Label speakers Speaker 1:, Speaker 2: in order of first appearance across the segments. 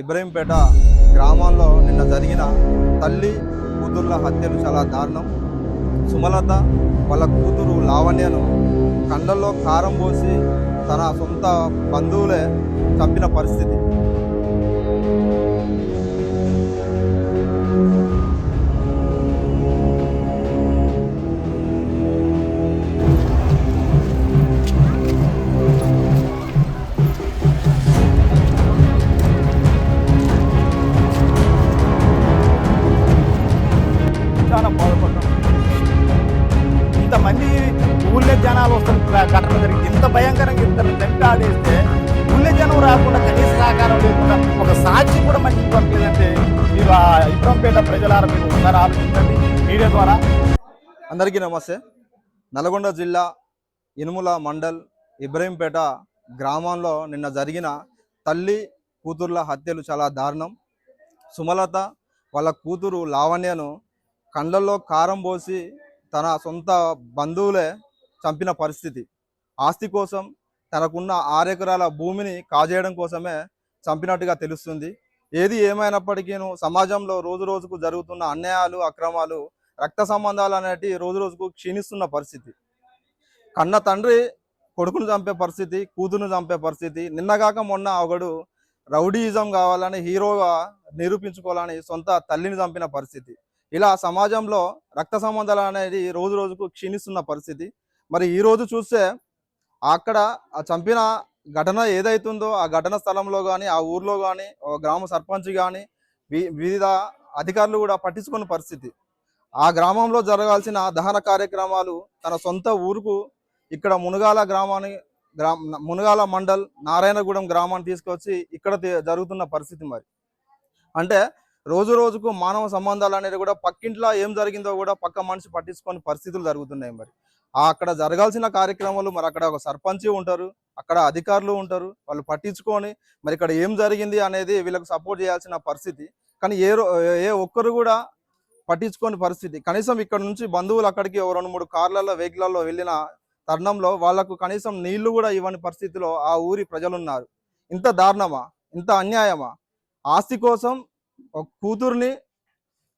Speaker 1: ఇబ్రహీంపేట గ్రామంలో నిన్న జరిగిన తల్లి కూతుర్ల హత్యలు చాలా దారుణం. సుమలత వాళ్ళ కూతురు లావణ్యను కండల్లో కారం పోసి తన సొంత బంధువులే చంపిన పరిస్థితి.
Speaker 2: చాలా బాధపడ్డాం. ఇంతమంది ఊళ్ళో జనాలు వస్తున్న ఘటన జరిగింది. ఇంత భయంకరంగా ఇద్దరు చంపి ఆడేస్తే ఊళ్ళో జనం రాకుండా కనీస సహకారం లేకుండా ఒక సాక్షి కూడా మనకి దొరకలేదంటే మీరు ఇబ్రహీంపేట ప్రజలారా మీరు ఒకసారి ఆలోచించండి మీడియా ద్వారా.
Speaker 1: అందరికీ నమస్తే. నల్గొండ జిల్లా ఇనుముల మండల్ ఇబ్రహీంపేట గ్రామంలో నిన్న జరిగిన తల్లి కూతుర్ల హత్యలు చాలా దారుణం. సుమలత వాళ్ళ కూతురు లావణ్యను కండ్లల్లో కారం పోసి తన సొంత బంధువులే చంపిన పరిస్థితి. ఆస్తి కోసం తనకున్న 6 ఎకరాల భూమిని కాజేయడం కోసమే చంపినట్టుగా తెలుస్తుంది. ఏది ఏమైనప్పటికీ సమాజంలో రోజు రోజుకు జరుగుతున్న అన్యాయాలు, అక్రమాలు, రక్త సంబంధాలు అనేటివి రోజు రోజుకు క్షీణిస్తున్న పరిస్థితి. కన్న తండ్రి కొడుకును చంపే పరిస్థితి, కూతురును చంపే పరిస్థితి. నిన్నగాక మొన్న ఒకడు రౌడీయిజం కావాలని హీరోగా నిరూపించుకోవాలని సొంత తల్లిని చంపిన పరిస్థితి. ఇలా సమాజంలో రక్త సంబంధాలు అనేది రోజు రోజుకు క్షీణిస్తున్న పరిస్థితి. మరి ఈ రోజు చూస్తే అక్కడ ఆ చంపిన ఘటన ఏదైతుందో ఆ ఘటన స్థలంలో కానీ, ఆ ఊర్లో కానీ, గ్రామ సర్పంచ్ కానీ, వివిధ అధికారులు కూడా పట్టించుకున్న పరిస్థితి. ఆ గ్రామంలో జరగాల్సిన దహన కార్యక్రమాలు తన సొంత ఊరుకు ఇక్కడ మునగాల మండల్ నారాయణగూడెం గ్రామాన్ని తీసుకొచ్చి ఇక్కడ జరుగుతున్న పరిస్థితి. మరి అంటే రోజు రోజుకు మానవ సంబంధాలు అనేది కూడా పక్కింట్లో ఏం జరిగిందో కూడా పక్క మనిషి పట్టించుకొని పరిస్థితులు జరుగుతున్నాయి. మరి అక్కడ జరగాల్సిన కార్యక్రమాలు మరి అక్కడ ఒక సర్పంచి ఉంటారు, అక్కడ అధికారులు ఉంటారు, వాళ్ళు పట్టించుకొని మరి ఇక్కడ ఏం జరిగింది అనేది వీళ్ళకి సపోర్ట్ చేయాల్సిన పరిస్థితి. కానీ ఏ ఒక్కరు కూడా పట్టించుకోని పరిస్థితి. కనీసం ఇక్కడ నుంచి బంధువులు అక్కడికి 2-3 కార్లలో వెహికల్లో వెళ్ళిన తరుణంలో వాళ్లకు కనీసం నీళ్లు కూడా ఇవ్వని పరిస్థితిలో ఆ ఊరి ప్రజలున్నారు. ఇంత దారుణమా, ఇంత అన్యాయమా? ఆస్తి కోసం ఒక కూతుర్ని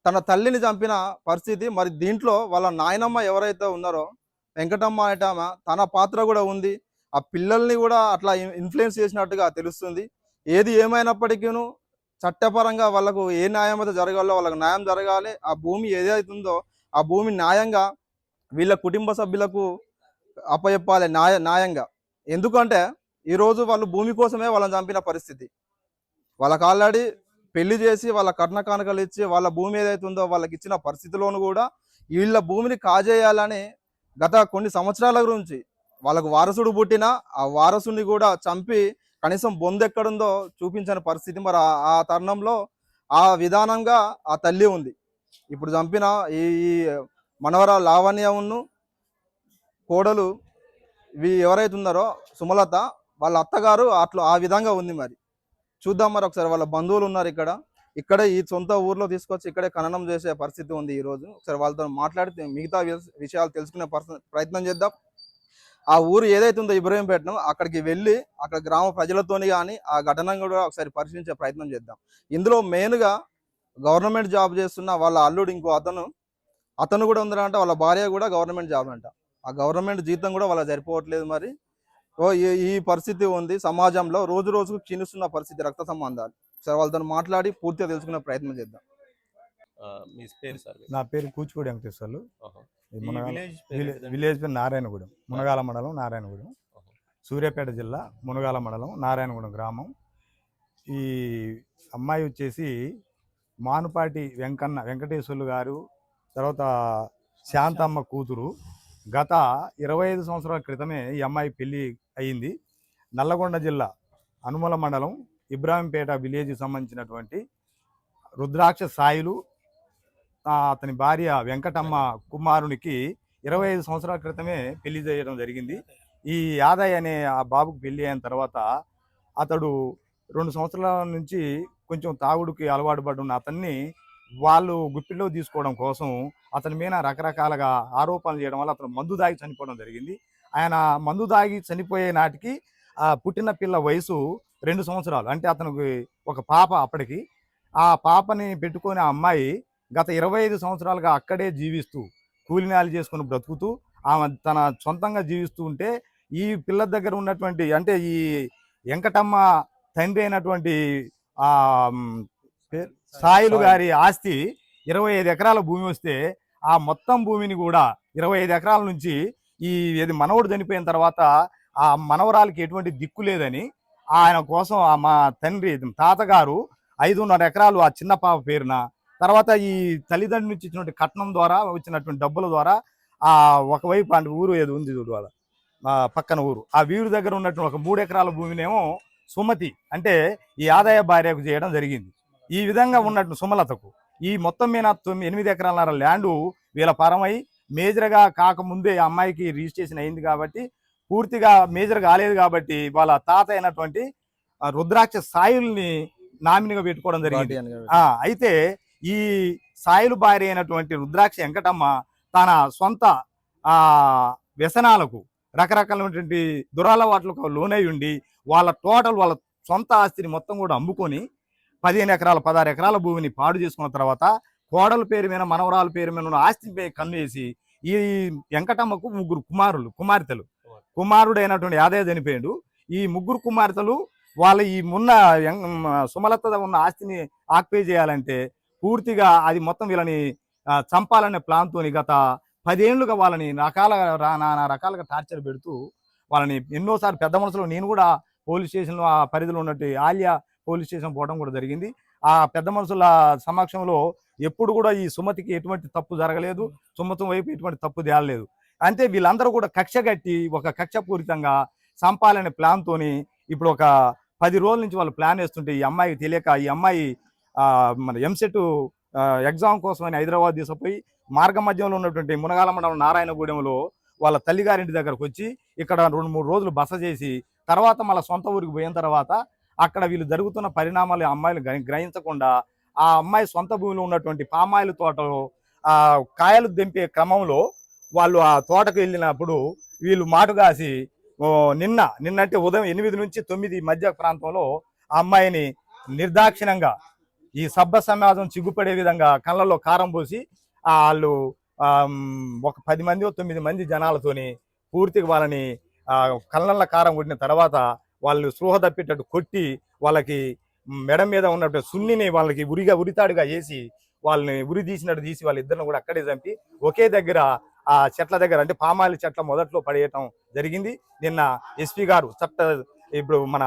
Speaker 1: తన తల్లిని చంపిన పరిస్థితి. మరి దీంట్లో వాళ్ళ నాయనమ్మ ఎవరైతే ఉన్నారో వెంకటమ్మ అనేటామ తన పాత్ర కూడా ఉంది. ఆ పిల్లల్ని కూడా అట్లా ఇన్ఫ్లుయెన్స్ చేసినట్టుగా తెలుస్తుంది. ఏది ఏమైనప్పటికీ చట్టపరంగా వాళ్ళకు ఏ న్యాయం అయితే జరగాలో వాళ్ళకు న్యాయం జరగాలి. ఆ భూమి ఏదైతుందో ఆ భూమి న్యాయంగా వీళ్ళ కుటుంబ సభ్యులకు అప్పచెప్పాలి న్యాయంగా. ఎందుకంటే ఈరోజు వాళ్ళు భూమి కోసమే వాళ్ళని చంపిన పరిస్థితి. వాళ్ళకి ఆల్రెడీ పెళ్లి చేసి వాళ్ళ కట్న కానుకలు ఇచ్చి వాళ్ళ భూమి ఏదైతుందో వాళ్ళకి ఇచ్చిన పరిస్థితిలోనూ కూడా వీళ్ళ భూమిని కాజేయాలని గత కొన్ని సంవత్సరాల గురించి వాళ్ళకు వారసుడు పుట్టినా ఆ వారసుని కూడా చంపి కనీసం బొందెక్కడుందో చూపించని పరిస్థితి. మరి ఆ తరుణంలో ఆ విధానంగా ఆ తల్లి ఉంది. ఇప్పుడు చంపిన ఈ మనవర లావణ్యను కోడలు ఎవరైతే ఉన్నారో సుమలత వాళ్ళ అత్తగారు అట్లా ఆ విధంగా ఉంది. మరి చూద్దాం. మరి ఒకసారి వాళ్ళ బంధువులు ఉన్నారు ఇక్కడే ఈ సొంత ఊర్లో తీసుకొచ్చి ఇక్కడే ఖననం చేసే పరిస్థితి ఉంది. ఈరోజు ఒకసారి వాళ్ళతో మాట్లాడి మిగతా విషయాలు తెలుసుకునే ప్రయత్నం చేద్దాం. ఆ ఊరు ఏదైతే ఉందో ఇబ్రహీంపేటను అక్కడికి వెళ్ళి అక్కడ గ్రామ ప్రజలతోని కానీ ఆ ఘటన కూడా ఒకసారి పరిశీలించే ప్రయత్నం చేద్దాం. ఇందులో మెయిన్గా గవర్నమెంట్ జాబ్ చేస్తున్న వాళ్ళ అల్లుడు ఇంకో అతను కూడా ఉందంట. వాళ్ళ భార్య కూడా గవర్నమెంట్ జాబ్ అంట. ఆ గవర్నమెంట్ జీతం కూడా వాళ్ళకి సరిపోవట్లేదు. మరి ఈ పరిస్థితి ఉంది సమాజంలో. రోజు రోజుకు క్షీణిస్తున్న పరిస్థితి, రక్త సంబంధాలు. సరే వాళ్ళతో మాట్లాడి పూర్తిగా తెలుసుకునే ప్రయత్నం చేద్దాం.
Speaker 2: నా పేరు కూచిపూడి వెంకటేశ్వర్లు. విలేజ్ పేరు నారాయణగూడెం, మునగాల మండలం నారాయణగూడెం, సూర్యాపేట జిల్లా మునగాల మండలం నారాయణగూడెం గ్రామం. ఈ అమ్మాయి వచ్చేసి మానుపాటి వెంకటేశ్వర్లు గారు, తర్వాత శాంతమ్మ కూతురు. గత 25 సంవత్సరాల క్రితమే ఈ అమ్మాయి పెళ్ళి అయ్యింది. నల్లగొండ జిల్లా అనుమల మండలం ఇబ్రాహీంపేట విలేజ్కి సంబంధించినటువంటి రుద్రాక్ష సాయిలు అతని భార్య వెంకటమ్మ కుమారునికి 25 సంవత్సరాల క్రితమే పెళ్లి చేయడం జరిగింది. ఈ యాదయ్య అనే ఆ బాబుకు పెళ్లి అయిన తర్వాత అతడు 2 సంవత్సరాల నుంచి కొంచెం తాగుడుకి అలవాటు పడి ఉన్న అతన్ని వాళ్ళు గుప్పిలో తీసుకోవడం కోసం అతని మీద రకరకాలుగా ఆరోపణలు చేయడం వల్ల అతను మందు దాగి చనిపోవడం జరిగింది. ఆయన మందు దాగి చనిపోయే నాటికి ఆ పుట్టిన పిల్ల వయసు 2 సంవత్సరాలు. అంటే అతనికి ఒక పాప అప్పటికి. ఆ పాపని పెట్టుకొని ఆ అమ్మాయి గత 25 సంవత్సరాలుగా అక్కడే జీవిస్తూ కూలినాలి చేసుకుని బ్రతుకుతూ ఆమె తన సొంతంగా జీవిస్తూ ఉంటే ఈ పిల్ల దగ్గర ఉన్నటువంటి అంటే ఈ వెంకటమ్మ తండ్రి అయినటువంటి ఆ సాయిలు గారి ఆస్తి 25 ఎకరాల భూమి వస్తే ఆ మొత్తం భూమిని కూడా 25 ఎకరాల నుంచి ఈ ఇది మనవడు చనిపోయిన తర్వాత ఆ మనవరాలకి ఎటువంటి దిక్కు లేదని ఆయన కోసం మా తండ్రి తాతగారు 5.5 ఎకరాలు ఆ చిన్న పాప పేరున, తర్వాత ఈ తల్లిదండ్రుల నుంచి ఇచ్చినటువంటి కట్నం ద్వారా వచ్చినటువంటి డబ్బుల ద్వారా ఆ ఒకవైపు అంటే ఊరు ఏది ఉంది చూడు వాళ్ళ పక్కన ఊరు ఆ వీరు దగ్గర ఉన్నటువంటి ఒక 3 ఎకరాల భూమినేమో సుమతి అంటే ఈ ఆదాయ భార్యకు చేయడం జరిగింది. ఈ విధంగా ఉన్నట్టు సుమలతకు ఈ మొత్తం మీద 8 ఎకరాల ల్యాండు వీళ్ళ పరమై మేజర్గా కాకముందే ఆ అమ్మాయికి రిజిస్ట్రేషన్ అయింది కాబట్టి పూర్తిగా మేజర్ కాలేదు కాబట్టి వాళ్ళ తాత అయినటువంటి రుద్రాక్ష సాయిల్ని నామినిగా పెట్టుకోవడం జరిగింది. అయితే ఈ సాయిలు భార్య అయినటువంటి రుద్రాక్ష వెంకటమ్మ తన సొంత వ్యసనాలకు రకరకాలైనటువంటి దురలవాట్లకు లోనై ఉండి వాళ్ళ సొంత ఆస్తిని మొత్తం కూడా అమ్ముకొని 15 ఎకరాల 16 ఎకరాల భూమిని పాడు చేసుకున్న తర్వాత కోడల పేరు మీద మనవరాల పేరు మీద ఉన్న ఆస్తిపై కన్ను వేసి ఈ వెంకటమ్మకు 3 కుమార్తెలు కుమారుడైనటువంటి యాదయ్య చనిపోయాడు. ఈ 3 కుమార్తెలు వాళ్ళ ఈ సుమలత ఉన్న ఆస్తిని ఆక్యుపై చేయాలంటే పూర్తిగా అది మొత్తం వీళ్ళని చంపాలనే ప్లాన్తోని గత 10 ఏళ్లుగా వాళ్ళని నానా రకాలుగా టార్చర్ పెడుతూ వాళ్ళని ఎన్నోసార్లు పెద్ద మనసులో నేను కూడా పోలీస్ స్టేషన్లో ఆ పరిధిలో ఉన్నట్టు ఆలియా పోలీస్ స్టేషన్ పోవడం కూడా జరిగింది. ఆ పెద్ద మనుషుల సమక్షంలో ఎప్పుడు కూడా ఈ సుమతికి ఎటువంటి తప్పు జరగలేదు, సుమతం వైపు ఎటువంటి తప్పు తేలలేదు. అంటే వీళ్ళందరూ కూడా కక్ష కట్టి ఒక కక్షపూరితంగా చంపాలనే ప్లాన్తోని ఇప్పుడు ఒక 10 రోజుల నుంచి వాళ్ళు ప్లాన్ వేస్తుంటే ఈ అమ్మాయికి తెలియక ఈ అమ్మాయి మన ఎంసెట్ ఎగ్జామ్ కోసమని హైదరాబాద్ తీసుకుపోయి మార్గ మధ్యంలో ఉన్నటువంటి మునగాల మండలం నారాయణగూడెంలో వాళ్ళ తల్లిగారింటి దగ్గరకు వచ్చి ఇక్కడ 2-3 రోజులు బస చేసి తర్వాత మళ్ళీ సొంత ఊరికి పోయిన తర్వాత అక్కడ వీళ్ళు జరుగుతున్న పరిణామాలు అమ్మాయిలు గ్రహించకుండా ఆ అమ్మాయి సొంత భూమిలో ఉన్నటువంటి పామాయిల తోటలో ఆ కాయలు దింపే క్రమంలో వాళ్ళు ఆ తోటకు వెళ్ళినప్పుడు వీళ్ళు మాటుగాసి నిన్నంటే ఉదయం 8 నుంచి 9 మధ్య ప్రాంతంలో ఆ అమ్మాయిని నిర్దాక్షిణంగా ఈ సభ్య సమాజం చిగ్గుపడే విధంగా కళ్ళల్లో కారం పోసి వాళ్ళు ఒక 10 మంది 9 మంది జనాలతోని పూర్తిగా వాళ్ళని కళ్ళల్లో కారం కొట్టిన తర్వాత వాళ్ళు స్పృహ తప్పేటట్టు కొట్టి వాళ్ళకి మెడ మీద ఉన్నటువంటి సున్నిని వాళ్ళకి ఉరితాడుగా వేసి వాళ్ళని ఉరి తీసినట్టు తీసి వాళ్ళిద్దరిని కూడా అక్కడే చంపి ఒకే దగ్గర ఆ చెట్ల దగ్గర అంటే పామాయిల చెట్ల మొదట్లో పడేయటం జరిగింది. నిన్న ఎస్పీ గారు ఇప్పుడు మన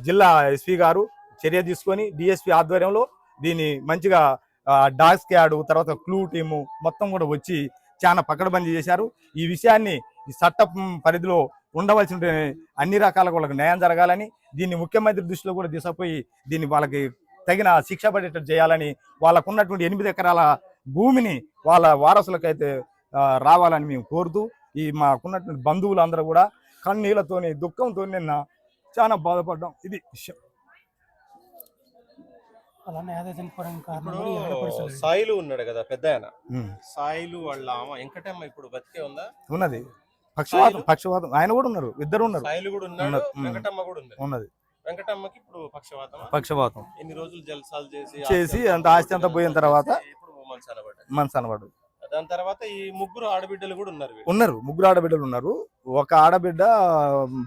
Speaker 2: జిల్లా ఎస్పీ గారు చర్య తీసుకొని డిఎస్పీ ఆధ్వర్యంలో దీన్ని మంచిగా డాగ్ స్క్వాడ్ తర్వాత క్లూ టీము మొత్తం కూడా వచ్చి చాలా పకడ్బందీ చేశారు. ఈ విషయాన్ని ఈ చట్ట పరిధిలో ఉండవలసిన అన్ని రకాల వాళ్ళకి న్యాయం జరగాలని దీన్ని ముఖ్యమంత్రి దృష్టిలో కూడా తీసుకుపోయి దీన్ని వాళ్ళకి తగిన శిక్ష పడేటట్టు చేయాలని వాళ్ళకు ఉన్నటువంటి 8 ఎకరాల భూమిని వాళ్ళ వారసులకైతే రావాలని మేము కోరుతూ ఈ మాకున్నటువంటి బంధువులందరూ కూడా కన్నీళ్లతోని దుఃఖంతో నిన్న చాలా బాధపడ్డాం. ఇది విషయం.
Speaker 3: సాయిలు ఉన్నాడు కదా పెద్ద ఆయన సాయిలు వాళ్ళ వెంకటమ్మ ఇప్పుడు బతికే ఉందా?
Speaker 2: ఉన్నది. పక్షవాతం ఆయన కూడా ఉన్నారు, ఇద్దరు ఉన్నారు.
Speaker 3: సాయిలు కూడా ఉన్నాడు, వెంకటమ్మ కూడా
Speaker 2: ఉన్నది.
Speaker 3: వెంకటమ్మకి ఇప్పుడు
Speaker 2: పక్షవాతం
Speaker 3: ఎన్ని రోజులు జల్సాలు
Speaker 2: చేసి అంత ఆస్తి అంతా పోయిన తర్వాత మనసనబడు.
Speaker 3: దాని తర్వాత ఈ 3 ఆడబిడ్డలు కూడా
Speaker 2: ఉన్నారు. 3 ఆడబిడ్డలు ఉన్నారు. ఒక ఆడబిడ్డ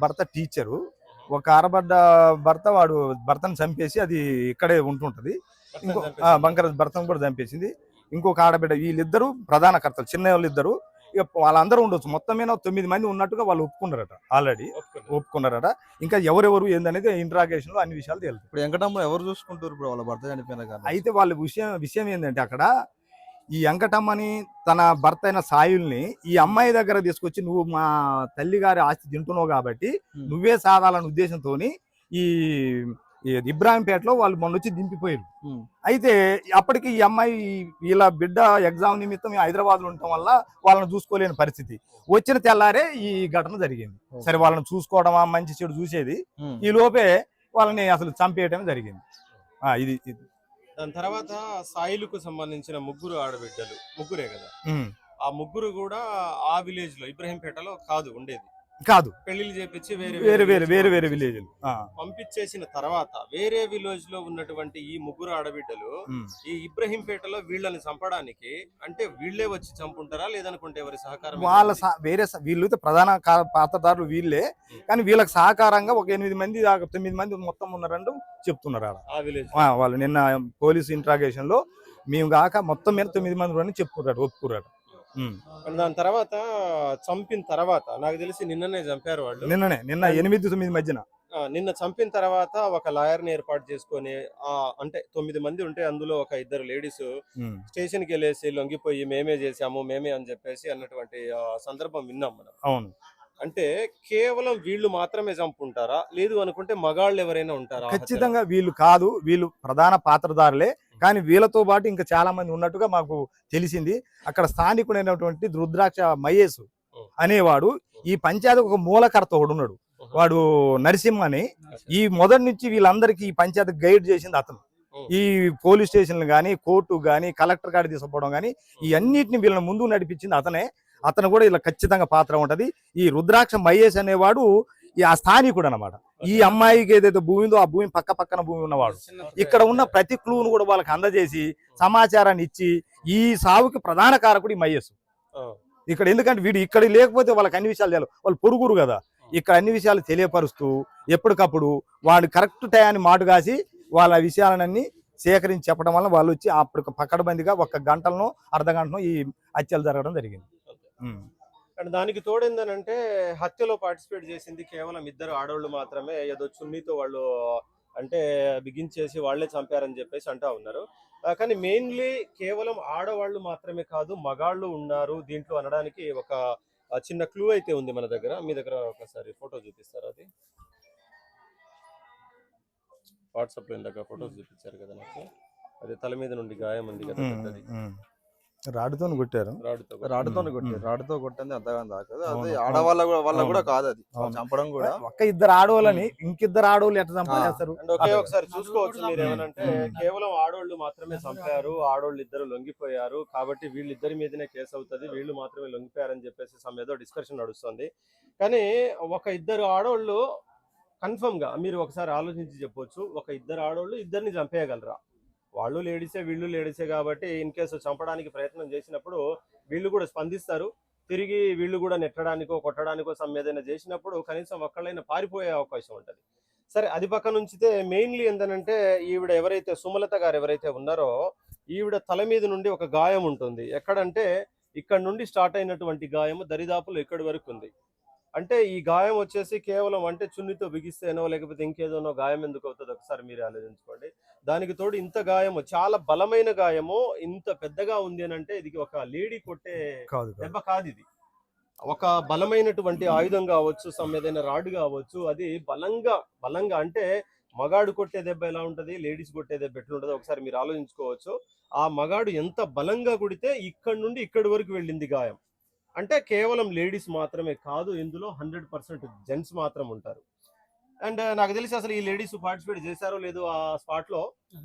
Speaker 2: భర్త టీచరు, ఒక ఆడబిడ్డ వాడు భర్తను చంపేసి అది ఇక్కడే ఉంటుంటది. ఇంకో భర్తను కూడా చంపేసింది. ఇంకొక ఆడబిడ్డ. వీళ్ళిద్దరు ప్రధాన కర్తలు, చిన్న వాళ్ళు ఇద్దరు. ఇక వాళ్ళందరూ ఉండొచ్చు. మొత్తం మీద 9 మంది ఉన్నట్టుగా వాళ్ళు ఒప్పుకున్నారట, ఆల్రెడీ ఒప్పుకున్నారట. ఇంకా ఎవరెవరు ఏందనేది ఇంట్రాగేషన్ లో అన్ని విషయాలు తెలుసు.
Speaker 1: ఇప్పుడు వెంకటమ్మ ఎవరు చూసుకుంటారు? ఇప్పుడు వాళ్ళ భర్త చనిపోయిన
Speaker 2: అయితే వాళ్ళ విషయం ఏంటంటే అక్కడ ఈ వెంకటమ్మని తన భర్త అయిన సాయుల్ని ఈ అమ్మాయి దగ్గర తీసుకొచ్చి నువ్వు మా తల్లి గారి ఆస్తి తింటున్నావు కాబట్టి నువ్వే సాధాలన్న ఉద్దేశంతో ఈ ఇబ్రాహీంపేటలో వాళ్ళు మొన్న వచ్చి దింపిపోయారు. అయితే అప్పటికి ఈ అమ్మాయి వీళ్ళ బిడ్డ ఎగ్జామ్ నిమిత్తం హైదరాబాద్ లో ఉండటం వల్ల వాళ్ళని చూసుకోలేని పరిస్థితి. వచ్చిన తెల్లారే ఈ ఘటన జరిగింది. సరే వాళ్ళని చూసుకోవడమా మంచి చెడు చూసేది, ఈ లోపే వాళ్ళని అసలు చంపేయటం జరిగింది. ఇది
Speaker 3: దాని తర్వాత సాయిలుకు సంబంధించిన 3 ఆడబిడ్డలు, 3 కదా, ఆ 3 కూడా ఆ విలేజ్ లో ఇబ్రహీంపేటలో కాదు ఉండేది.
Speaker 2: కాదు,
Speaker 3: పెళ్లిళ్ళు చేపించి
Speaker 2: వేరే వేరే వేరే వేరే విలేజ్లు.
Speaker 3: పంపించేసిన తర్వాత వేరే విలేజ్ లో ఉన్నటువంటి ఈ ముగ్గురు ఆడబిడ్డలు ఈ ఇబ్రహీంపేటలో వీళ్ళని చంపడానికి అంటే వీళ్ళే వచ్చి చంపుంటారా లేదనుకుంటే ఎవరి సహకారం?
Speaker 2: వాళ్ళ వీళ్ళు ప్రధాన పాత్రధారులు వీళ్ళే, కానీ వీళ్ళకి సహకారంగా ఒక 8 మంది దాకా 9 మంది మొత్తం ఉన్నారంటూ చెప్తున్నారు ఆడ
Speaker 3: ఆ విలేజ్
Speaker 2: వాళ్ళు. నిన్న పోలీసు ఇంట్రాగేషన్ లో మేము కాక మొత్తం మీద 9 మంది ఉన్నారని చెప్పుకున్నాడు, ఒప్పుకున్నాడు.
Speaker 3: దాని తర్వాత చంపిన తర్వాత నాకు తెలిసి నిన్ననే చంపారు వాళ్ళు.
Speaker 2: నిన్న 8-9 మధ్యన.
Speaker 3: నిన్న చంపిన తర్వాత ఒక లాయర్ ని ఏర్పాటు చేసుకొని అంటే 9 మంది ఉంటే అందులో ఒక 2 లేడీస్ స్టేషన్ కి వెళ్ళేసి లొంగిపోయి మేమే చేసాము మేమే అని చెప్పేసి అన్నటువంటి సందర్భం విన్నాం మనం.
Speaker 2: అవును.
Speaker 3: అంటే కేవలం వీళ్ళు మాత్రమే చంపుంటారా లేదు అనుకుంటే మగాళ్ళు ఎవరైనా ఉంటారా?
Speaker 2: ఖచ్చితంగా వీళ్ళు కాదు, వీళ్ళు ప్రధాన పాత్రధారులే, కానీ వీళ్ళతో పాటు ఇంకా చాలా మంది ఉన్నట్టుగా మాకు తెలిసింది. అక్కడ స్థానికుడైనటువంటి రుద్రాక్ష మహేష్ అనేవాడు ఈ పంచాయతీ ఒక మూలకర్త ఒకడు ఉన్నాడు, వాడు నరసింహ అని. ఈ మొదటి నుంచి వీళ్ళందరికీ ఈ పంచాయతీ గైడ్ చేసింది అతను. ఈ పోలీస్ స్టేషన్లు కానీ కోర్టు కానీ కలెక్టర్ గారి తీసుకుపోవడం కానీ ఈ అన్నిటిని వీళ్ళని ముందు నడిపించింది అతనే. అతను కూడా ఇలా ఖచ్చితంగా పాత్ర ఉంటది. ఈ రుద్రాక్ష మహేష్ అనేవాడు ఆ స్థానికుడు అనమాట. ఈ అమ్మాయికి ఏదైతే భూమి ఉందో ఆ భూమి పక్కన భూమి ఉన్నవాడు. ఇక్కడ ఉన్న ప్రతి క్లూను కూడా వాళ్ళకి అందజేసి సమాచారాన్ని ఇచ్చి ఈ సావుకి ప్రధాన కారకుడు ఈ మహేష్ ఇక్కడ. ఎందుకంటే వీడు ఇక్కడ లేకపోతే వాళ్ళకి అన్ని విషయాలు తెలియదు, వాళ్ళు పొరుగురు కదా. ఇక్కడ అన్ని విషయాలు తెలియపరుస్తూ ఎప్పటికప్పుడు వాడు కరెక్ట్ టయాన్ని మాటు కాసి వాళ్ళ విషయాలన్నీ సేకరించి చెప్పడం వల్ల వాళ్ళు వచ్చి అప్పుడు పక్కడబందిగా 1 గంటలను అర్ధ గంటను ఈ హత్యలు జరగడం జరిగింది.
Speaker 3: అండ్ దానికి తోడేందనంటే హత్యలో పార్టిసిపేట్ చేసింది కేవలం 2 ఆడవాళ్ళు మాత్రమే. ఏదో చున్నీతో వాళ్ళు అంటే బిగించేసి వాళ్లే చంపారని చెప్పేసి అంటా ఉన్నారు. కానీ మెయిన్లీ కేవలం ఆడవాళ్ళు మాత్రమే కాదు మగాళ్ళు ఉన్నారు దీంట్లో అనడానికి ఒక చిన్న క్లూ అయితే ఉంది మన దగ్గర. మీ దగ్గర ఒకసారి ఫోటో చూపిస్తారు, అది వాట్సాప్ లో ఇందాక ఫోటోస్ చూపించారు కదా నాకు. అది తల మీద నుండి గాయం ఉంది కదా,
Speaker 2: రాడుతో కొట్టారు,
Speaker 1: రాడుతో కొట్టింది అంతగా దాకదు. అది ఆడవాళ్ళ వల్ల కూడా కాదు, అది చంపడం కూడా.
Speaker 2: 1-2 ఆడవాళ్ళని ఇంకిద్దరు ఆడవాళ్ళు ఎట్లా చంపేస్తారు?
Speaker 3: ఒకే ఒకసారి చూసుకోవచ్చు మీరు ఏమనంటే కేవలం ఆడవాళ్ళు మాత్రమే చంపారు, ఆడవాళ్ళు 2 లొంగిపోయారు కాబట్టి వీళ్ళిద్దరి మీదనే కేసు అవుతుంది, వీళ్ళు మాత్రమే లొంగిపోయారని చెప్పేసి ఏదో డిస్కషన్ నడుస్తుంది. కానీ 1-2 ఆడవాళ్ళు కన్ఫర్మ్ గా మీరు ఒకసారి ఆలోచించి చెప్పొచ్చు, 1-2 ఆడవాళ్ళు 2ని చంపేయగలరా? వాళ్ళు లేడీసే వీళ్ళు లేడీసే కాబట్టి ఇన్ కేసు చంపడానికి ప్రయత్నం చేసినప్పుడు వీళ్ళు కూడా స్పందిస్తారు, తిరిగి వీళ్ళు కూడా నెట్టడానికో కొట్టడానికో ఏదైనా చేసినప్పుడు కనీసం ఒక్కళ్ళైనా పారిపోయే అవకాశం ఉంటుంది. సరే అది పక్కన ఉంచితే మెయిన్లీ ఏంటంటే ఈవిడ ఎవరైతే సుమలత గారు ఎవరైతే ఉన్నారో ఈవిడ తల మీద నుండి ఒక గాయం ఉంటుంది. ఎక్కడంటే ఇక్కడ నుండి స్టార్ట్ అయినటువంటి గాయము దరిదాపులు ఎక్కడి వరకు ఉంది. అంటే ఈ గాయం వచ్చేసి కేవలం అంటే చున్నితో బిగిస్తేనో లేకపోతే ఇంకేదోనో గాయం ఎందుకు అవుతుంది ఒకసారి మీరు ఆలోచించుకోండి. దానికి తోడు ఇంత గాయము, చాలా బలమైన గాయము, ఇంత పెద్దగా ఉంది అని అంటే ఇది ఒక లేడీ కొట్టే దెబ్బ కాదు, ఇది ఒక బలమైనటువంటి ఆయుధం కావచ్చు, ఏదైనా రాడ్ కావచ్చు, అది బలంగా అంటే మగాడు కొట్టే దెబ్బ ఎలా ఉంటది, లేడీస్ కొట్టే దెబ్బ ఎట్లా ఉంటుందో ఒకసారి మీరు ఆలోచించుకోవచ్చు. ఆ మగాడు ఎంత బలంగా కొడితే ఇక్కడ నుండి ఇక్కడి వరకు వెళ్ళింది గాయం. అంటే కేవలం లేడీస్ మాత్రమే కాదు, ఇందులో 100% జెంట్స్ మాత్రం ఉంటారు. అండ్ నాకు తెలిసి అసలు ఈ లేడీస్ పార్టిసిపేట్ చేశారో లేదో ఆ స్పాట్ లో,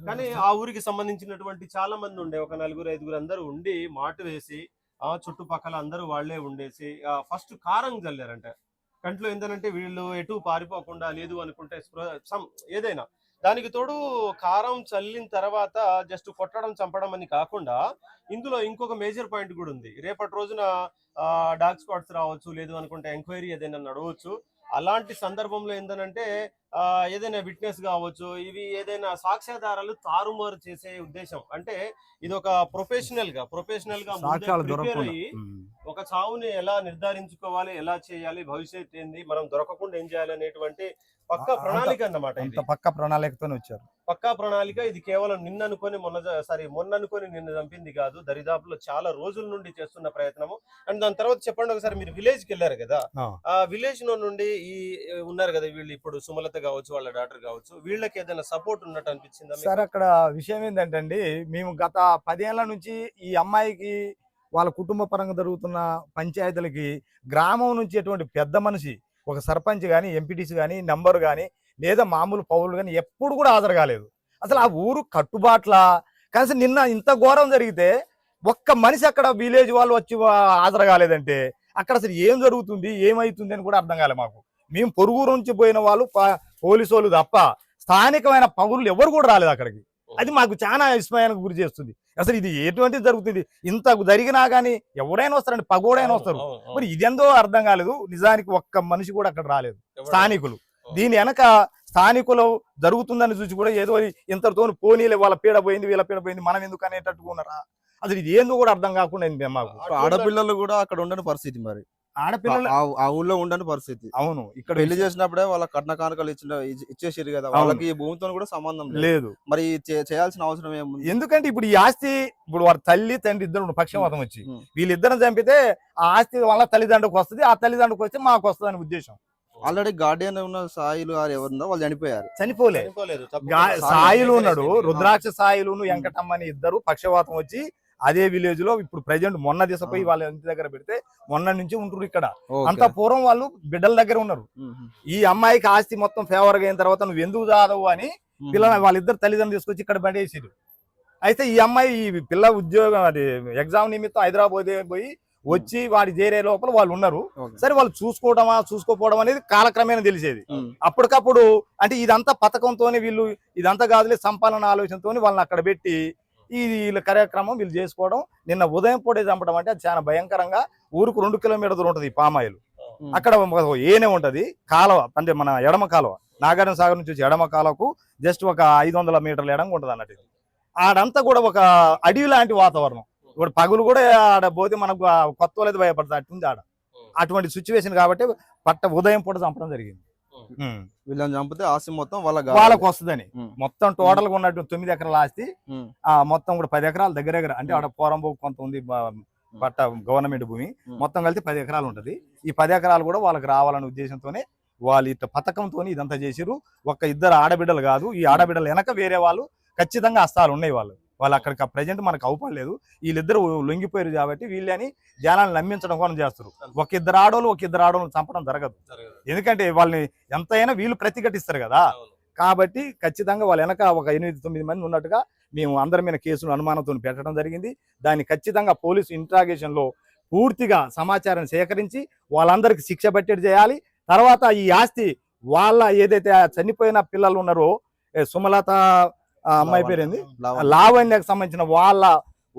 Speaker 3: కానీ ఆ ఊరికి సంబంధించినటువంటి చాలా మంది ఉండే, ఒక 4-5 అందరూ ఉండి మాటు వేసి ఆ చుట్టుపక్కల అందరూ వాళ్లే ఉండేసి ఫస్ట్ కారం చల్లారంట కంట్లో. ఏంటంటే వీళ్ళు ఎటు పారిపోకుండా లేదు అనుకుంటే ఏదైనా దానికి తోడు కారం చల్లిన తర్వాత జస్ట్ కొట్టడం చంపడం అని కాకుండా ఇందులో ఇంకొక మేజర్ పాయింట్ కూడా ఉంది. రేపటి రోజున డాగ్ స్క్వాడ్స్ రావచ్చు, లేదు అనుకుంటే ఎంక్వైరీ ఏదైనా నడవచ్చు. అలాంటి సందర్భంలో ఏంటంటే ఏదైనా విట్నెస్ కావచ్చు, ఇవి ఏదైనా సాక్ష్యాధారాలు తారుమారు చేసే ఉద్దేశం. అంటే ఇది ఒక ప్రొఫెషనల్ గా ప్రిపేర్ అయ్యి ఒక చావుని ఎలా నిర్ధారించుకోవాలి, ఎలా చేయాలి, భవిష్యత్ ఏంది, మనం దొరకకుండా ఏం చేయాలి అనేటువంటి పక్కా ప్రణాళిక అన్నమాట.
Speaker 2: పక్కా ప్రణాళికతో వచ్చారు,
Speaker 3: పక్కా ప్రణాళిక. ఇది కేవలం మొన్న అనుకొని నిన్న చంపింది కాదు, దరిదాపులో చాలా రోజుల నుండి చేస్తున్న ప్రయత్నము. అండ్ దాని తర్వాత చెప్పండి ఒకసారి, మీరు విలేజ్ కి వెళ్ళారు కదా, ఆ విలేజ్ నుండి ఈ ఉన్నారు కదా వీళ్ళు, ఇప్పుడు సుమలత కావచ్చు, వాళ్ళ డాక్టర్ కావచ్చు, వీళ్ళకి ఏదైనా సపోర్ట్ ఉన్నట్టు అనిపించిందా
Speaker 2: సార్? అక్కడ విషయం ఏంటంటే మేము గత 10 ఏళ్ల నుంచి ఈ అమ్మాయికి వాళ్ళ కుటుంబ పరంగా జరుగుతున్న పంచాయతీలకి గ్రామం నుంచి ఎటువంటి పెద్ద మనిషి, ఒక సర్పంచ్ కానీ ఎంపీటీసీ కానీ నంబర్ కానీ లేదా మామూలు పౌరులు కానీ ఎప్పుడు కూడా హాజరు కాలేదు. అసలు ఆ ఊరు కట్టుబాట్ల కానీ నిన్న ఇంత ఘోరం జరిగితే ఒక్క మనిషి అక్కడ విలేజ్ వాళ్ళు వచ్చి హాజరు కాలేదంటే అక్కడ అసలు ఏం జరుగుతుంది ఏమైతుంది అని కూడా అర్థం కాలే మాకు. మేము పొరుగురు నుంచి పోయిన వాళ్ళు పోలీసు వాళ్ళు తప్ప స్థానికమైన పౌరులు ఎవరు కూడా రాలేదు అక్కడికి. అది మాకు చాలా విస్మయానికి గురి చేస్తుంది. అసలు ఇది ఎటువంటి జరుగుతుంది, ఇంత జరిగినా కానీ ఎవరైనా వస్తారండి, పగోడైనా వస్తారు. మరి ఇదెందో అర్థం కాలేదు. నిజానికి ఒక్క మనిషి కూడా అక్కడ రాలేదు స్థానికులు. దీని వెనక స్థానికులు జరుగుతుందని చూసి కూడా ఏదో ఇంతటితో పోనీలే, వాళ్ళ పీడ పోయింది వీళ్ళ పీడ పోయింది మనం ఎందుకు అనేటట్టుగా ఉన్నారా. అసలు ఇది ఏందో కూడా అర్థం కాకుండా మాకు.
Speaker 1: ఆడపిల్లలు కూడా అక్కడ ఉండని పరిస్థితి, మరి
Speaker 2: ఆడపిల్లలు
Speaker 1: ఆ ఊళ్ళో ఉండని పరిస్థితి.
Speaker 2: అవును, ఇక్కడ
Speaker 1: పెళ్లి చేసినప్పుడే వాళ్ళ కట్న కానుకలు ఇచ్చేసారు కదా, వాళ్ళకి ఈ భూమితో కూడా సంబంధం లేదు. మరి చేయాల్సిన అవసరం ఏముంది?
Speaker 2: ఎందుకంటే ఇప్పుడు ఈ ఆస్తి ఇప్పుడు వారి తల్లి తండ్రి ఇద్దరు పక్షవాతం వచ్చి వీళ్ళిద్దరిని చంపితే ఆ ఆస్తి వాళ్ళ తల్లిదండ్రులకు వస్తుంది, ఆ తల్లిదండ్రులకు వస్తే మాకు వస్తుంది అనే ఉద్దేశం.
Speaker 1: ఆల్రెడీ గార్డియన్ ఉన్న సాయిలు ఎవరున్నారో వాళ్ళు చనిపోయారు.
Speaker 2: చనిపోలేదు. సాయిలు ఉన్నాడు, రుద్రాక్ష సాయిలు వెంకటమ్మని ఇద్దరు పక్షవాతం వచ్చి అదే విలేజ్ లో ఇప్పుడు ప్రజెంట్ మొన్న దిశపోయి వాళ్ళ ఇంటి దగ్గర పెడితే మొన్న నుంచి ఉంటున్నారు ఇక్కడ. అంత పూర్వం వాళ్ళు బిడ్డల దగ్గర ఉన్నారు. ఈ అమ్మాయికి ఆస్తి మొత్తం ఫేవర్ గా అయిన తర్వాత నువ్వు ఎందుకు చాదవు అని పిల్లలు వాళ్ళిద్దరు తల్లిదండ్రులు తీసుకొచ్చి ఇక్కడ పడేసారు. అయితే ఈ అమ్మాయి ఈ పిల్ల ఉద్యోగం అది ఎగ్జామ్ నిమిత్తం హైదరాబాద్ పోయి వచ్చి వాడి చేరే లోపల వాళ్ళు ఉన్నారు. సరే వాళ్ళు చూసుకోపోవడం అనేది కాలక్రమేణా తెలిసేది. అప్పటికప్పుడు అంటే ఇదంతా పథకంతోనే వీళ్ళు ఇదంతా కాదులే సంపాలన ఆలోచనతోని వాళ్ళని అక్కడ పెట్టి ఈ వీళ్ళ కార్యక్రమం వీళ్ళు చేసుకోవడం. నిన్న ఉదయం పూటే చంపడం అంటే అది చాలా భయంకరంగా. ఊరుకు 2 కిలోమీటర్లు ఉంటది ఈ పామాయిల్. అక్కడ ఏనే ఉంటది కాలువ, అంటే మన ఎడమ కాలువ నాగార్జున సాగర్ నుంచి ఎడమ కాలువకు జస్ట్ ఒక 500 మీటర్ల ఎడంగా ఉంటది అన్నట్టు. ఆడంతా కూడా ఒక అడవి లాంటి వాతావరణం. ఇప్పుడు పగులు కూడా ఆడ పోతే మనకు కొత్త వాళ్ళది భయపడుతుంది అట్టుంది ఆడ. అటువంటి సిచ్యువేషన్ కాబట్టి ఉదయం పూట చంపడం జరిగింది.
Speaker 1: వీళ్ళని చంపితే ఆస్తి మొత్తం
Speaker 2: వాళ్ళకు వస్తుందని మొత్తం టోటల్ గా ఉన్నట్టు 9 ఎకరాల ఆస్తి మొత్తం కూడా 10 ఎకరాల దగ్గర అంటే ఆడ పోరంబో కొంత ఉంది పట్ట గవర్నమెంట్ భూమి మొత్తం కలిసి 10 ఎకరాలు ఉంటది. ఈ 10 ఎకరాలు కూడా వాళ్ళకి రావాలనే ఉద్దేశంతోనే వాళ్ళు ఇట్లా పథకంతో ఇదంతా చేసిరు. ఒక్క ఇద్దరు ఆడబిడ్డలు కాదు, ఈ ఆడబిడ్డలు వెనక వేరే వాళ్ళు ఖచ్చితంగా హస్తాలు ఉన్నాయి. వాళ్ళు అక్కడికి ప్రజెంట్ మనకు అవపడలేదు. వీళ్ళిద్దరు లొంగిపోయారు కాబట్టి వీళ్ళని జనాలను నమ్మించడం కోసం చేస్తారు. ఒక ఇద్దరు ఆడోళ్ళు చంపడం జరగదు. ఎందుకంటే వాళ్ళని ఎంతైనా వీళ్ళు ప్రతిఘటిస్తారు కదా. కాబట్టి ఖచ్చితంగా వాళ్ళ వెనక ఒక 8-9 మంది ఉన్నట్టుగా మేము అందరి మీద కేసులు అనుమానంతో పెట్టడం జరిగింది. దాన్ని ఖచ్చితంగా పోలీసు ఇంట్రాగేషన్ లో పూర్తిగా సమాచారం సేకరించి వాళ్ళందరికీ శిక్ష పట్టేది చేయాలి. తర్వాత ఈ ఆస్తి వాళ్ళ ఏదైతే చనిపోయిన పిల్లలు ఉన్నారో సుమలత అమ్మాయి పేరేంది లావణ్యకు సంబంధించిన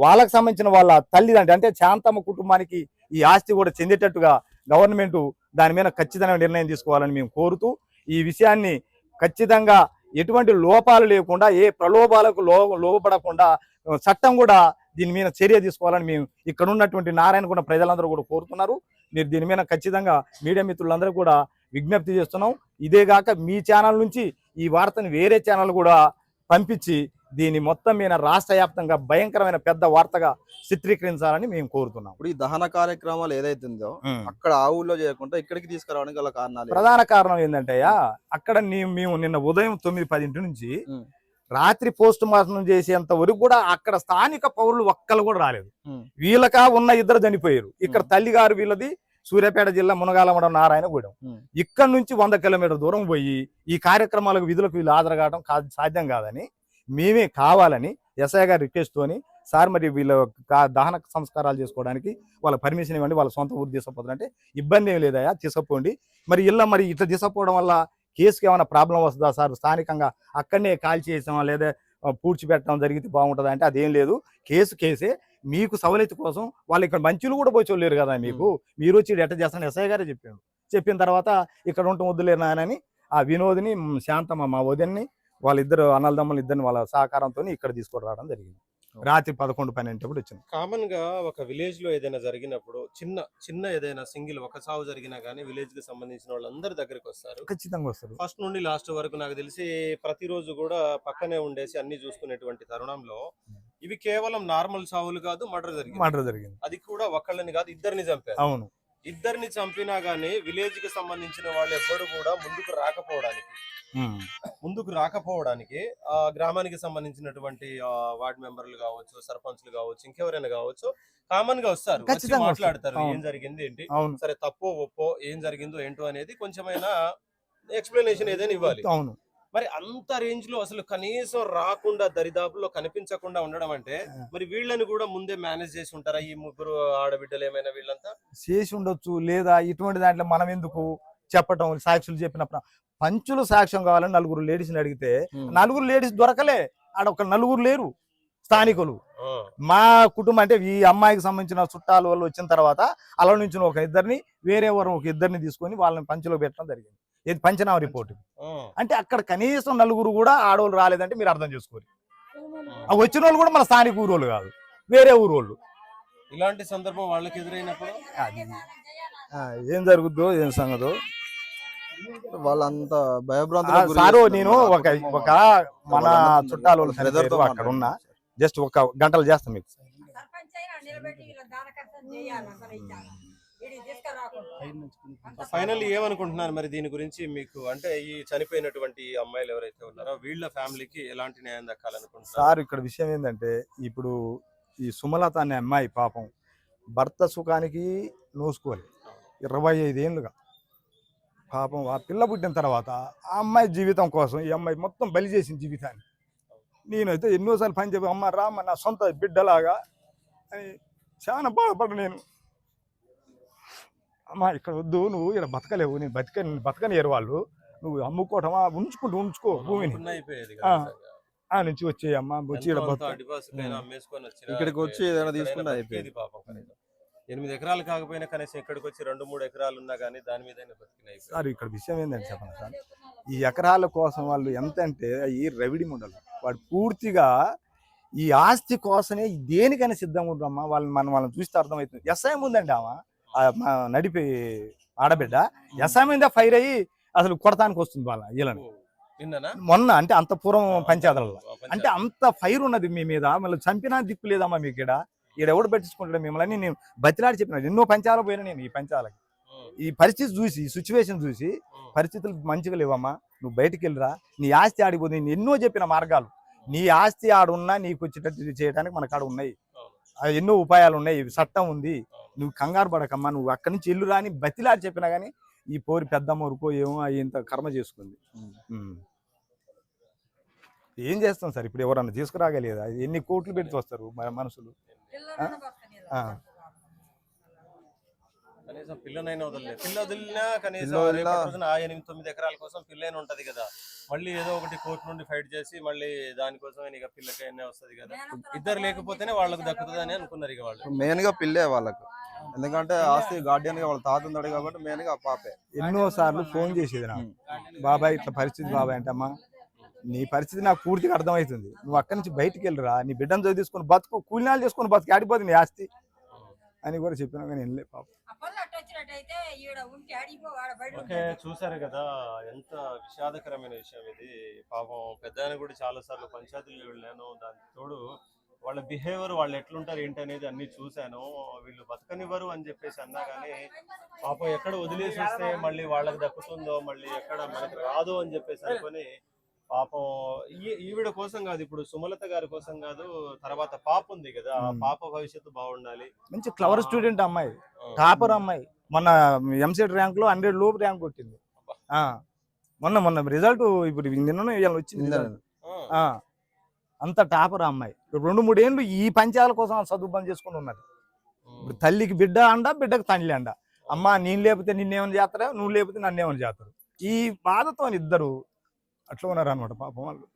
Speaker 2: వాళ్ళకి సంబంధించిన వాళ్ళ తల్లిదండ్రులు అంటే శాంతమ్మ కుటుంబానికి ఈ ఆస్తి కూడా చెందేటట్టుగా గవర్నమెంట్ దాని మీద ఖచ్చితంగా నిర్ణయం తీసుకోవాలని మేము కోరుతూ ఈ విషయాన్ని ఖచ్చితంగా ఎటువంటి లోపాలు లేకుండా ఏ ప్రలోభాలకు లోపడకుండా చట్టం కూడా దీని మీద చర్య తీసుకోవాలని మేము ఇక్కడ ఉన్నటువంటి నారాయణగూడ ప్రజలందరూ కూడా కోరుతున్నారు. మీరు దీని మీద ఖచ్చితంగా మీడియా మిత్రులందరూ కూడా విజ్ఞప్తి చేస్తున్నాం. ఇదేగాక మీ ఛానల్ నుంచి ఈ వార్తని వేరే ఛానల్ కూడా పంపించి దీని మొత్తం మీద రాష్ట్ర వ్యాప్తంగా భయంకరమైన పెద్ద వార్తగా చిత్రీకరించాలని మేము కోరుతున్నాం.
Speaker 1: ఇప్పుడు ఈ దహన కార్యక్రమాలు ఏదైతుందో అక్కడ ఆ ఊళ్ళో చేయకుండా ఇక్కడికి తీసుకురావడానికి గల కారణాలు
Speaker 2: ప్రధాన కారణం ఏంటంటే అక్కడ మేము నిన్న ఉదయం 9-10 నుంచి రాత్రి పోస్ట్ మార్టం చేసేంత వరకు కూడా అక్కడ స్థానిక పౌరులు ఒక్కరు కూడా రాలేదు. వీళ్ళకా ఉన్న ఇద్దరు చనిపోయారు. ఇక్కడ తల్లిగారు వీళ్ళది సూర్యాపేట జిల్లా మునగాలమడం నారాయణగూడెం. ఇక్కడ నుంచి 100 కిలోమీటర్ల దూరం పోయి ఈ కార్యక్రమాలకు విధులకు వీళ్ళు హాజరు కావడం సాధ్యం కాదని మేమే కావాలని ఎస్ఐ గారి రిక్వెస్ట్ తోని సార్ మరి వీళ్ళ దహన సంస్కారాలు చేసుకోవడానికి వాళ్ళ పర్మిషన్ ఇవ్వండి, వాళ్ళ సొంత ఊరు తీసుకుపోతారంటే ఇబ్బంది ఏం లేదయా తీసుకుపోండి. మరి ఇట్లా తీసుకుపోవడం వల్ల కేసుకి ఏమైనా ప్రాబ్లం వస్తుందా సార్, స్థానికంగా అక్కడనే కాల్ చేసామా లేదా పూడ్చిపెట్టడం జరిగితే బాగుంటుందా అంటే అదేం లేదు, కేసే. మీకు సవలతి కోసం వాళ్ళు ఇక్కడ మంచులు కూడా పోయి చూడలేరు కదా, మీరు వచ్చి ఎట్ట చేస్తాను ఎస్ఐ గారే చెప్పాడు. చెప్పిన తర్వాత ఇక్కడ ఉండటం వద్దులేరు నాయనని ఆ వినోద్ని శాంతమ్మ మా వదిన్ని వాళ్ళిద్దరు అన్నలదమ్ములు ఇద్దరిని వాళ్ళ సహకారంతో ఇక్కడ తీసుకొని రావడం జరిగింది. రాత్రి 11-12 వచ్చింది.
Speaker 3: కామన్ గా ఒక విలేజ్ లో ఏదైనా జరిగినప్పుడు చిన్న ఏదైనా సింగిల్ ఒక సావు జరిగినా గానీ విలేజ్ కి సంబంధించిన వాళ్ళందరి దగ్గరికి వస్తారు,
Speaker 2: ఖచ్చితంగా వస్తారు.
Speaker 3: ఫస్ట్ నుండి లాస్ట్ వరకు నాకు తెలిసి ప్రతిరోజు కూడా పక్కనే ఉండేసి అన్ని చూసుకునేటువంటి తరుణంలో ఇవి కేవలం నార్మల్ సావులు కాదు, మర్డర్ జరిగింది. అది కూడా ఒకళ్ళని కాదు, ఇద్దరిని చంపారు.
Speaker 2: అవును,
Speaker 3: ఇద్దరిని చంపినా గానీ విలేజ్ కి సంబంధించిన వాళ్ళు ఎవ్వరు కూడా ముందుకు రాకపోవడానికి ఆ గ్రామానికి సంబంధించినటువంటి వార్డు మెంబర్లు కావచ్చు, సర్పంచ్లు కావచ్చు, ఇంకెవరైనా కావచ్చు కామన్ గా వస్తారు, మాట్లాడతారు ఏం జరిగింది ఏంటి, సరే తప్పో ఒప్పో ఏం జరిగిందో ఏంటో అనేది కొంచెమైనా ఎక్స్ప్లెనేషన్ ఏదైనా ఇవ్వాలి. మరి అంత రేంజ్ లో అసలు కనీసం రాకుండా దరిదాపుల్లో కనిపించకుండా ఉండడం అంటే మరి వీళ్ళని కూడా ముందే మేనేజ్ చేసి ఉంటారా ఈ ముగ్గురు ఆడబిడ్డలు ఏమైనా వీళ్ళంతా?
Speaker 2: చేసి ఉండొచ్చు, లేదా ఇటువంటి దాంట్లో మనం ఎందుకు చెప్పటం, సాక్షులు చెప్పినప్పుడు పంచులు సాక్ష్యం కావాలని నలుగురు లేడీస్ని అడిగితే నలుగురు లేడీస్ దొరకలే, ఆడ ఒక నలుగురు లేరు స్థానికులు. మా కుటుంబం అంటే ఈ అమ్మాయికి సంబంధించిన చుట్టాల వాళ్ళు వచ్చిన తర్వాత అలా నుంచి ఒక ఇద్దరిని వేరే వారు ఒక ఇద్దరిని తీసుకొని వాళ్ళని పంచులో పెట్టడం జరిగింది. ఇది పంచనామా రిపోర్ట్. అంటే అక్కడ కనీసం నలుగురు కూడా ఆడవాళ్ళు రాలేదంటే మీరు అర్థం చేసుకోవాలి. ఆ వచ్చిన వాళ్ళు కూడా మన స్థానిక ఊరోళ్ళు కాదు, వేరే ఊరోళ్ళు.
Speaker 3: ఇలాంటి సందర్భం వాళ్ళకి ఎదురైనప్పుడు
Speaker 2: ఏం జరుగుద్దో ఏం సంగతో
Speaker 1: వాళ్ళంతా భయభ్రాంతులకు గురి
Speaker 2: సారు.
Speaker 1: చేస్తున్నారు.
Speaker 2: నేను ఒక మన చుట్టాల వాళ్ళు చనిపోయారు, అక్కడ ఉన్నా, జస్ట్ ఒక గంటలు చేస్తాం మీకు.
Speaker 3: ఫైనల్ ఏమనుకుంటున్నారు మరి దీని గురించి? మీకు అంటే ఈ చనిపోయినటువంటి అమ్మాయిలు ఎవరైతే ఉన్నారో వీళ్ళ ఫ్యామిలీకి ఎలాంటి న్యాయం దక్కాలనుకుంటున్నారు?
Speaker 2: సార్ ఇక్కడ విషయం ఏంటంటే, ఇప్పుడు ఈ సుమలత అనే అమ్మాయి పాపం భర్త సుఖానికి నోసుకోవాలి 25 ఏళ్ళుగా. పాపం ఆ పిల్ల పుట్టిన తర్వాత ఆ అమ్మాయి జీవితం కోసం ఈ అమ్మాయి మొత్తం బలి చేసిన జీవితాన్ని. నేనైతే ఎన్నోసార్లు పని చెప్పి అమ్మ రామ్మ నా సొంత బిడ్డలాగా అని చాలా బాధపడ్డా నేను. అమ్మ ఇక్కడ వద్దు, నువ్వు ఇక్కడ బతకలేవు, నేను బతకనియరు వాళ్ళు, నువ్వు అమ్ముకోవటమా ఉంచుకో భూమిని ఆ నుంచి వచ్చేయమ్మ, వచ్చి
Speaker 1: ఇక్కడికి వచ్చి ఏదైనా తీసుకుంటే అయిపోయింది.
Speaker 3: 8 ఎకరాలు కాకపోయినా కనీసం ఇక్కడికి వచ్చి 2-3 ఎకరాలు ఉన్నా కానీ దాని మీద
Speaker 2: సార్ ఇక్కడ విషయం ఏంటంటే చెప్పండి సార్, ఈ ఎకరాల కోసం వాళ్ళు ఎంత అంటే ఈ రవిడి ఉండలు వాడు పూర్తిగా ఈ ఆస్తి కోసమే దేనికైనా సిద్ధంగా ఉండమ్మా. వాళ్ళని చూస్తే అర్థమవుతుంది. ఎస్ఐఎం ఉందండి ఆమె నడిపి ఆడబిడ్డ ఎస్ఐఎం మీద ఫైర్ అయ్యి అసలు కొడతానికి వస్తుంది వాళ్ళ వీళ్ళని మొన్న. అంటే అంత పూర్వం పంచాయతీలలో అంటే అంత ఫైర్ ఉన్నది మీ మీద, మళ్ళీ చంపినా దిక్కు లేదమ్మా మీకు ఇక్కడ ఎవడు పట్టించుకుంటాడు మిమ్మల్ని. నేను బతిలాడి చెప్పిన ఎన్నో పంచాలు పోయినా నేను ఈ పంచాలకి. ఈ పరిస్థితి చూసి, ఈ సిచ్యువేషన్ చూసి పరిస్థితులు మంచిగా లేవమ్మా, నువ్వు బయటికి వెళ్ళిరా, నీ ఆస్తి ఆడిపోతుంది. నేను ఎన్నో చెప్పిన మార్గాలు, నీ ఆస్తి ఆడున్నా నీకు వచ్చేటట్టు చేయడానికి మన కాడ ఉన్నాయి, ఎన్నో ఉపాయాలు ఉన్నాయి, చట్టం ఉంది, నువ్వు కంగారు పడకమ్మా, నువ్వు అక్కడి నుంచి ఎల్లు రాని బతిలాడి చెప్పినా కానీ ఈ పోరి పెద్దమ్మ ఊరుకో ఏమో ఇంత కర్మ చేసుకుంది. ఏం చేస్తాం సార్, ఇప్పుడు ఎవరన్నా తీసుకురాగలేదా? ఎన్ని కోట్లు పెట్టి వస్తారు మనుషులు.
Speaker 3: కనీసం పిల్లనైనా వదలలేదు. పిల్ల వదిలినా కనీసం 8-9 ఎకరాల కోసం పిల్లైనా ఉంటది కదా, మళ్ళీ ఏదో ఒకటి కోర్టు నుండి ఫైట్ చేసి మళ్ళీ దానికోసమే ఇక పిల్లకైనా వస్తుంది కదా. ఇద్దరు లేకపోతేనే వాళ్ళకు దక్కుతుంది అని అనుకున్నారు ఇక వాళ్ళు.
Speaker 1: మెయిన్ గా పిల్లే వాళ్ళకు, ఎందుకంటే ఆస్తి గార్డియన్ గా వాళ్ళ తాత ఉన్నాడు కాబట్టి మెయిన్ గా పాపే.
Speaker 2: ఎన్నో సార్లు ఫోన్ చేసేది నాకు, బాబాయ్ ఇట్లా పరిస్థితి బాబాయ్ అంటే, అమ్మా నీ పరిస్థితి నాకు పూర్తిగా అర్థమవుతుంది, నువ్వు అక్కడి నుంచి బయటికి వెళ్ళిరా, నీ బిడ్డను చదివి తీసుకొని బతుకు, కూలినాలు చేసుకొని బతుకు, ఆడిపోతుంది నీ ఆస్తి అని కూడా చెప్పినా కానీ వెళ్ళే పాప.
Speaker 3: ఓకే, చూసారు కదా ఎంత విషాదకరమైన విషయం ఇది. పాపం పెద్ద కూడా చాలా సార్లు పంచాయతీలు వెళ్ళాను, దానికి తోడు వాళ్ళ బిహేవియర్, వాళ్ళు ఎట్లుంటారు ఏంటి అనేది అన్ని చూశాను. వీళ్ళు బతకనివ్వరు అని చెప్పేసి అన్నా కానీ పాపం ఎక్కడ వదిలేసి వస్తే మళ్ళీ వాళ్ళకి దక్కుతుందో, మళ్ళీ ఎక్కడ మనకి రాదు అని చెప్పేసి అనుకొని పాపం ఈవిడ కోసం కాదు, ఇప్పుడు సుమలత గారి కోసం కాదు, తర్వాత పాప ఉంది కదా, ఆ పాప భవిష్యత్తు బాగుండాలి.
Speaker 2: మంచి క్లవర్ స్టూడెంట్ అమ్మాయి, టాపర్ అమ్మాయి, మొన్న ఎంసెట్ ర్యాంక్ లో 100 లోపు ర్యాంక్ కొట్టింది. మొన్న రిజల్ట్ ఇప్పుడు నిన్న వచ్చింది. అంత టాపర్ అమ్మాయి 2-3 ఏళ్ళు ఈ పంచాల కోసం చదువు బంద్ చేసుకుని ఉన్నది. ఇప్పుడు తల్లికి బిడ్డ అండ, బిడ్డకు తల్లి అండ. అమ్మ నేను లేకపోతే నిన్నేమని చేస్తారా, నువ్వు లేకపోతే నన్నేమని చేస్తారు. ఈ బాధతో ఇద్దరు అట్లా ఉన్నారు అనమాట పాపం వాళ్ళు.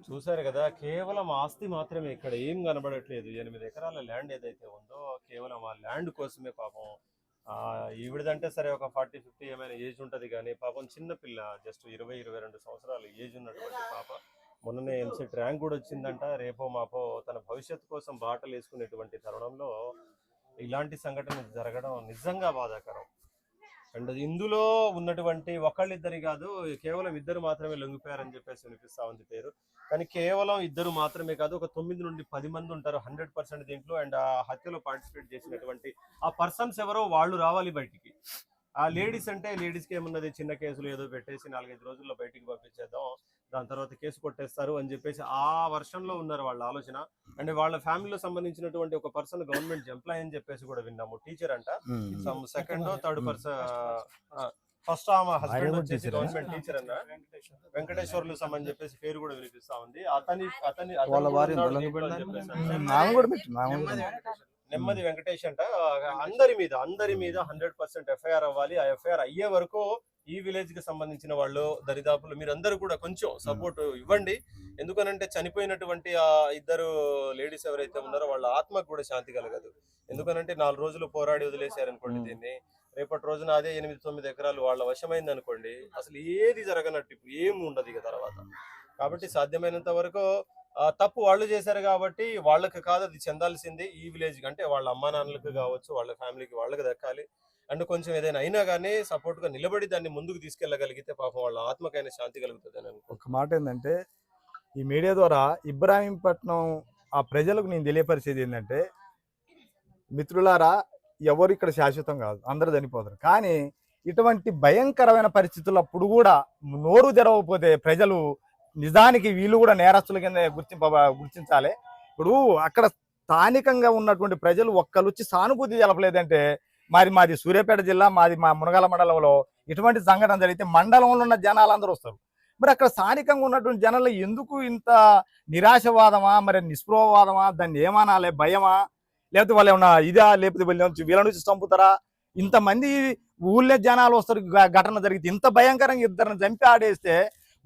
Speaker 3: చూసారు కదా, కేవలం ఆస్తి మాత్రమే, ఇక్కడ ఏం కనబడట్లేదు. 8 ఎకరాల ల్యాండ్ ఏదైతే ఉందో కేవలం ఆ ల్యాండ్ కోసమే పాపం. ఈవిడదంటే సరే ఒక 40-50 ఏమైనా ఏజ్ ఉంటుంది కానీ పాపం చిన్నపిల్ల, జస్ట్ 20-22 సంవత్సరాలు ఏజ్ ఉన్నటువంటి పాప. మొన్ననే ఎంసెట్ ర్యాంక్ కూడా వచ్చిందంట. రేపో మాపో తన భవిష్యత్తు కోసం బాటలు వేసుకునేటువంటి తరుణంలో ఇలాంటి సంఘటన జరగడం నిజంగా బాధాకరం. అండ్ ఇందులో ఉన్నటువంటి ఒకళ్ళిద్దరి కాదు, కేవలం ఇద్దరు మాత్రమే లొంగిపోయారని చెప్పేసి వినిపిస్తా ఉంది పేరు. కానీ కేవలం ఇద్దరు మాత్రమే కాదు, ఒక 9 నుండి 10 మంది ఉంటారు 100% దీంట్లో. అండ్ ఆ హత్యలో పార్టిసిపేట్ చేసినటువంటి ఆ పర్సన్స్ ఎవరో వాళ్ళు రావాలి బయటికి. ఆ లేడీస్ అంటే లేడీస్కి ఏమున్నది, చిన్న కేసులు ఏదో పెట్టేసి 4-5 రోజుల్లో బయటికి పంపించేద్దాం, దాని తర్వాత కేసు కొట్టేస్తారు అని చెప్పేసి ఆ వర్షంలో ఉన్నారు వాళ్ళ ఆలోచన. అండ్ వాళ్ళ ఫ్యామిలీలో సంబంధించినటువంటి ఒక పర్సన్ గవర్నమెంట్ ఎంప్లాయ్ అని చెప్పేసి కూడా విన్నాము, టీచర్ అంట, some 2nd or 3rd person first ఆమె హస్బెండ్
Speaker 2: ఆయన
Speaker 3: వచ్చేసి
Speaker 2: టీచరా?
Speaker 3: గవర్నమెంట్ టీచర్ అన్న వెంకటేశ్వర్లు అని చెప్పేసి పేరు కూడా వినిపిస్తా ఉంది. అతని
Speaker 1: వాళ్ళ
Speaker 3: కూడా
Speaker 1: భార్య
Speaker 3: ఉన్నాడు
Speaker 1: దొంగ
Speaker 3: దీంట్లో అని
Speaker 1: పెళ్ళాం.
Speaker 3: చెప్పేసి అంటే
Speaker 2: ఆమె కూడా పెట్టింది, ఆమె కూడా పెట్టింది.
Speaker 3: నెమ్మది వెంకటేష్ అంట అందరి మీద 100% ఎఫ్ఐఆర్ అవ్వాలి. ఆ ఎఫ్ఐఆర్ అయ్యే వరకు ఈ విలేజ్ కి సంబంధించిన వాళ్ళు దరిదాపులు మీరందరూ కూడా కొంచెం సపోర్ట్ ఇవ్వండి. ఎందుకనంటే చనిపోయినటువంటి ఆ ఇద్దరు లేడీస్ ఎవరైతే ఉన్నారో వాళ్ళ ఆత్మకు కూడా శాంతి కలగదు. ఎందుకనంటే 4 రోజులు పోరాడి వదిలేశారు అనుకోండి దీన్ని, రేపటి రోజున అదే 8-9 ఎకరాలు వాళ్ళ వశమైంది అనుకోండి, అసలు ఏది జరగనట్టు ఏమి ఉండదు ఇక తర్వాత. కాబట్టి సాధ్యమైనంత వరకు తప్పు వాళ్ళు చేశారు కాబట్టి వాళ్ళకి కాదు అది చెందాల్సింది ఈ విలేజ్ అంటే వాళ్ళ అమ్మా నాన్నలకు కావచ్చు, వాళ్ళ ఫ్యామిలీకి వాళ్ళకి దక్కాలి. అండ్ కొంచెం ఏదైనా అయినా కానీ సపోర్ట్ గా నిలబడి దాన్ని ముందుకు తీసుకెళ్లగలిగితే పాపం వాళ్ళ ఆత్మకైనా శాంతి కలుగుతుంది అని అనుకో.
Speaker 2: ఒక మాట ఏంటంటే ఈ మీడియా ద్వారా ఇబ్రాహీంపట్నం ఆ ప్రజలకు నేను తెలియపరిచేది ఏంటంటే, మిత్రులారా, ఎవరు ఇక్కడ శాశ్వతం కాదు, అందరూ చనిపోతారు. కానీ ఇటువంటి భయంకరమైన పరిస్థితులప్పుడు కూడా నోరు తెరవకపోతే ప్రజలు నిజానికి వీళ్ళు కూడా నేరస్తుల కింద గుర్తించాలి. ఇప్పుడు అక్కడ స్థానికంగా ఉన్నటువంటి ప్రజలు ఒక్కరు వచ్చి సానుభూతి తెలపలేదంటే, మాది సూర్యాపేట జిల్లా, మా మునగాల మండలంలో ఇటువంటి సంఘటన జరిగితే మండలంలో ఉన్న జనాలు అందరూ వస్తారు. మరి అక్కడ స్థానికంగా ఉన్నటువంటి జనాలు ఎందుకు ఇంత నిరాశవాదమా, మరి నిస్పృహవాదమా, దాన్ని ఏమనాలి, భయమా, లేకపోతే వాళ్ళు ఏమన్నా ఇదా, లేకపోతే వీళ్ళ నుంచి చంపుతారా? ఇంతమంది ఊళ్ళో జనాలు వస్తారు, ఘటన జరిగితే ఇంత భయంకరంగా ఇద్దరిని చంపి ఆడేస్తే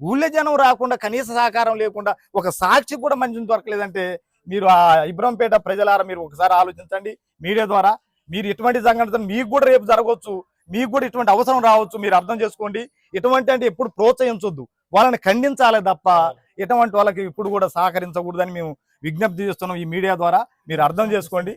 Speaker 2: ఊళ్ళో జనం రాకుండా కనీస సహకారం లేకుండా ఒక సాక్షి కూడా మంచిని దొరకలేదంటే, మీరు ఆ ఇబ్రాంపేట ప్రజలారా మీరు ఒకసారి ఆలోచించండి. మీడియా ద్వారా మీరు ఇటువంటి సంఘటన మీకు కూడా రేపు జరగవచ్చు, మీకు కూడా ఇటువంటి అవసరం రావచ్చు, మీరు అర్థం చేసుకోండి. ఇటువంటి అంటే ఎప్పుడు ప్రోత్సహించొద్దు, వాళ్ళని ఖండించాలి తప్ప ఇటువంటి వాళ్ళకి ఇప్పుడు కూడా సహకరించకూడదని మేము విజ్ఞప్తి చేస్తున్నాం ఈ మీడియా ద్వారా. మీరు అర్థం చేసుకోండి.